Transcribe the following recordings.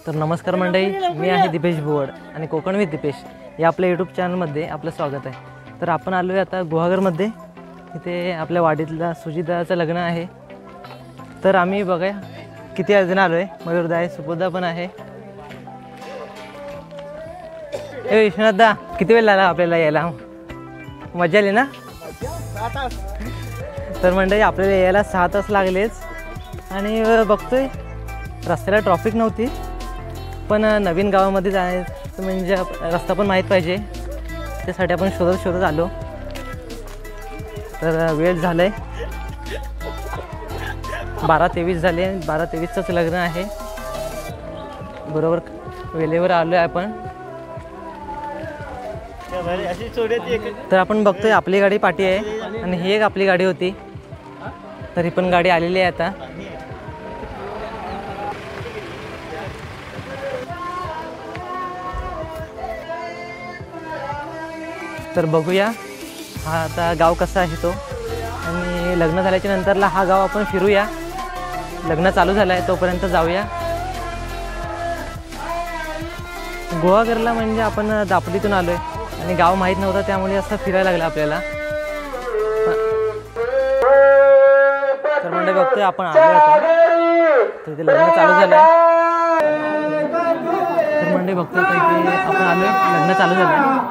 तर नमस्कार मंडळी, मी आहे दीपेश भुवड आणि कोकण विथ दीपेश या आपल्या यूट्यूब चॅनलमध्ये आपलं स्वागत आहे। तर आपण आलो आहे आता गुहागरमध्ये। इथे आपल्या वाडीतला सुजिताचं लग्न आहे। तर आम्ही बघा किती जण आलो आहे। मयूरदा आहे, सुपोदा पण आहे। ए विश्वनाथदा, किती वेळ लागला आपल्याला यायला? मजा आली ना? तर मंडळी आपल्याला यायला 6 तास लागलेच आणि बघतोय रस्त्याला ट्रॅफिक नव्हती, पण नवीन गावामध्ये जायचं म्हणजे रस्ता पण माहीत पाहिजे, त्यासाठी आपण शोधत आलो। तर वेळ झालं आहे 12:23 झाले। 12:23च लग्न आहे। बरोबर वेळेवर आलो आहे आपण। तर आपण बघतोय आपली गाडी पाठी आहे आणि ही एक आपली गाडी होती, तर ही पण गाडी आलेली आहे आता। तर बघूया हा आता गाव कसा आहे तो, आणि लग्न झाल्याच्या नंतरला हा गाव आपण फिरूया। लग्न चालू झालं आहे तोपर्यंत जाऊया। गुहागरला म्हणजे आपण दापोलीतून आलो आहे आणि गाव माहीत नव्हतं, त्यामुळे असं फिरायला लागलं आपल्याला। तर म्हणजे बघतोय आपण आलो आता, तर इथे लग्न चालू झालं आहे। तर म्हणजे बघतोय इथे आपण आलो आहे, लग्न चालू झालं आहे।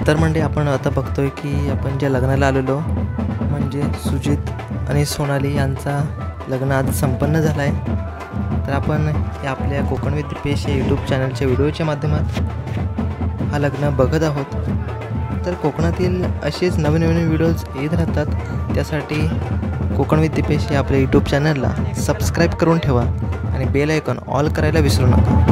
तर म्हणजे आपण आता बघतोय की आपण ज्या लग्नाला आलेलो म्हणजे सुजित आणि सोनाली यांचा लग्न आज संपन्न झाला आहे. तर आपण आपल्या कोकण विथ दीपेश या यूट्यूब चॅनलच्या व्हिडिओच्या माध्यमात हा लग्न बघत आहोत. तर कोकणातील असेच नवीन नवीन व्हिडिओज येत राहतात. त्यासाठी कोकण विथ दीपेश या आपल्या यूट्यूब चॅनलला सबस्क्राईब करून ठेवा आणि बेल आयकॉन ऑल करायला विसरू नका.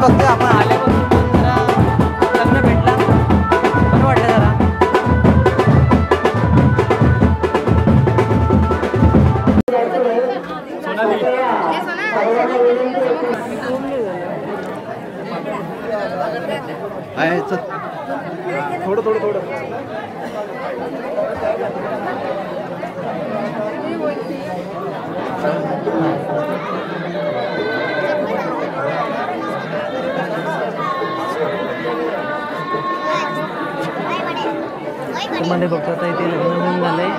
बघतोय आपण आल्यापासून जरा लग्न भेटला पण वाटलं जरा. थोडं थोडं थोडं मध्ये बघतो आता इथे लग्न होऊन झालंय.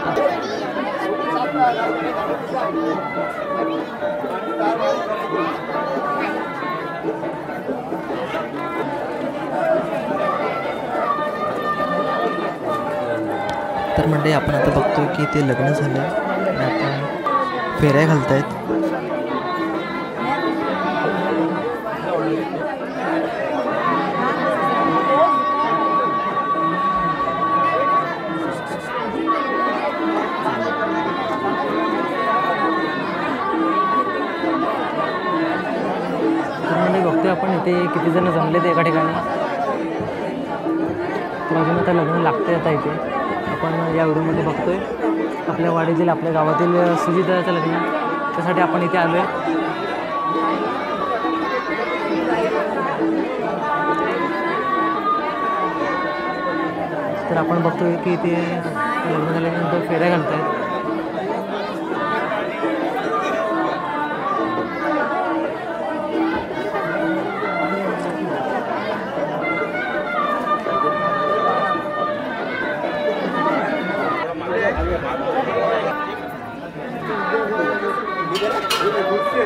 तर म्हणजे आपण आता बघतोय की ते लग्न झालंय आणि आता फेऱ्या घालतायत. बघतोय आपण इथे किती जण जमलेत एका ठिकाणी. अजून आता लग्न लागते. आता इथे आपण या व्हिडिओमध्ये बघतोय आपल्या वाडीतील आपल्या गावातील सुजिताचं लग्न. त्यासाठी आपण इथे आलोय. तर आपण बघतोय की इथे लग्न झाल्यानंतर फेऱ्या घालतायत.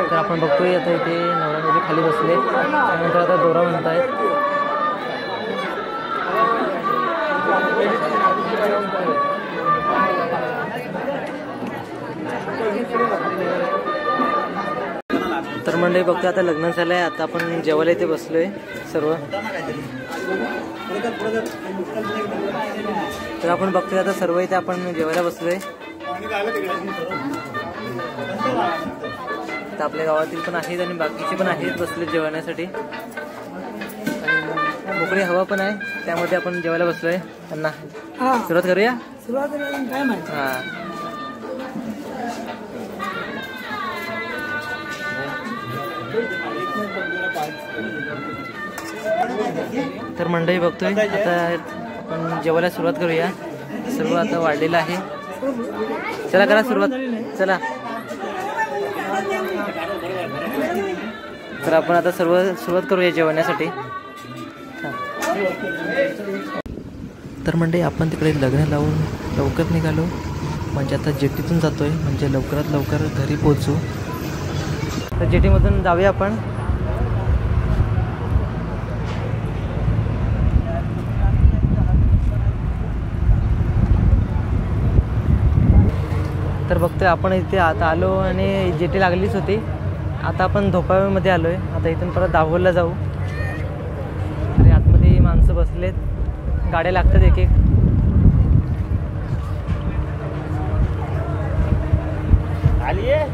तर आपण बघतोय आता इथे नवरा नवरी खाली बसले. त्यानंतर आता दोरा म्हणतायत. तर मंडळी बघतोय आता लग्न झालंय. आता आपण जेवायला इथे बसलोय सर्व. तर आपण बघतोय आता सर्व इथे आपण जेवायला बसलोय. तर आपल्या गावातील पण आहेत आणि बाकीचे पण आहेत बसले जेवण्यासाठी. मोकळी हवा पण आहे त्यामध्ये आपण जेवायला बसलोय. त्यांना सुरुवात करूया. तर मंडळी बघतोय आता आपण जेवायला सुरुवात करूया. सर्व आता वाढलेलं आहे. चला करा सुरुवात. चला. तर आपण आता सुरुवात करूया जेवण्यासाठी. तर म्हणजे आपण तिकडे लग्न लावून लवकर निघालो. म्हणजे आता जेटीतून जातोय म्हणजे लवकरात लवकर घरी पोहोचू. तर जेटीमधून जाऊया आपण. तर बघतोय आपण इथे आता आलो आणि जेटी लागलीच होती. आता आपण धोपाव्यामध्ये आलोय. आता इथून परत दाभोळला जाऊ. आणि आतमध्ये माणसं बसलेत. गाड्या लागतात एक एक. आली आहे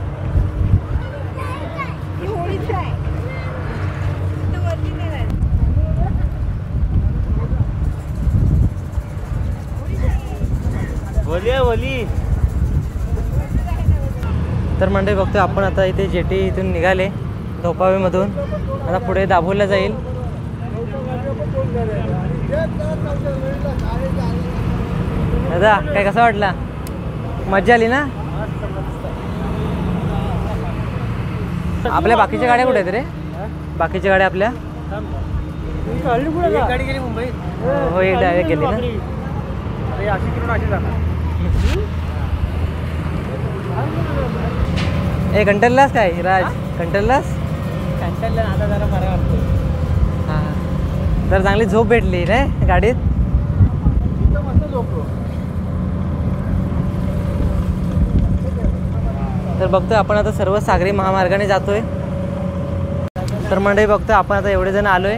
तर मंडळी बघतोय आपण आता इथे जेटी इथून निघाले धोपावीमधून, आता पुढे दाभोळला जाईल. दादा काय कसा वाटला? मज्जा आली ना? आपल्या बाकीच्या गाड्या कुठे आहेत रे? बाकीच्या गाड्या आपल्या गाडी गेली मुंबईत. हो एक डायरेक्ट गेली ना. ए कंटरलास काय राज? कंटरलास आता जरा बरं वाटतं. हां तर चांगली झोप भेटली रे गाडीत. मस्त झोपलो. तर बघतोय आपण आता सर्व सागरी महामार्गाने जातोय. तर मंडळी बघतोय आपण आता एवढे जण आलोय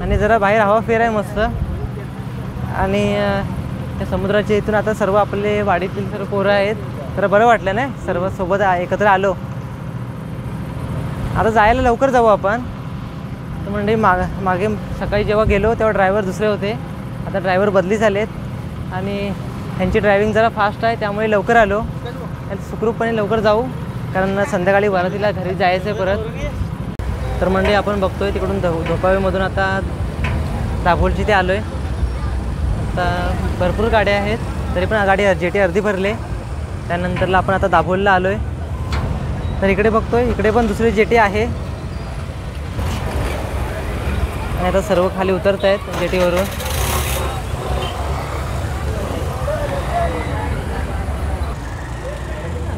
आणि जरा बाहेर हवा फेर आहे मस्त. आणि त्या समुद्राच्या इथून आता सर्व आपले वाडीतील सर्व पोरं आहेत. तर बरं वाटलं ना सर्व सोबत एकत्र आलो. आता जायला लवकर जाऊ आपण. तर मंडळी मागे सकाळी जेव्हा गेलो तेव्हा ड्रायव्हर दुसरे होते, आता ड्रायव्हर बदली झालेत आणि त्यांची ड्रायव्हिंग जरा फास्ट आहे त्यामुळे लवकर आलो आणि सुखरूपपणे लवकर जाऊ, कारण संध्याकाळी बारातीला घरी जायचं आहे परत. तर मंडळी आपण बघतोय तिकडून धोपावीमधून आता दाभोळची ते आलो आहे. आता भरपूर गाड्या आहेत, तरी पण गाडी जेटी अर्धी भरले. त्यानंतरला आपण आता दाभोळला आलो आहे. तर इकडे बघतोय इकडे पण दुसरी जेटी आहे आणि आता सर्व खाली उतरत आहेत जेटीवरून.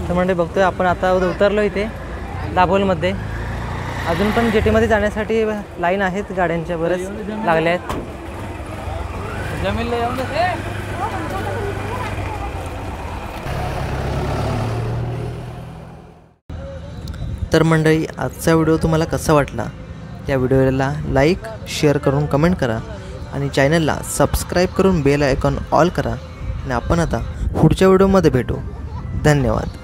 तर म्हणजे बघतोय आपण आता उतरलो इथे दाभोळमध्ये. अजून पण जेटीमध्ये जाण्यासाठी लाईन आहेत गाड्यांच्या, बरेच लागल्या आहेत. तर मंडळी आजचा व्हिडिओ तुम्हाला कसा वाटला? त्या व्हिडिओला लाईक शेअर करून कमेंट करा आणि चॅनलला सबस्क्राईब करून बेल आयकॉन ऑल करा. आणि आपण आता पुढच्या व्हिडिओमध्ये भेटू. धन्यवाद.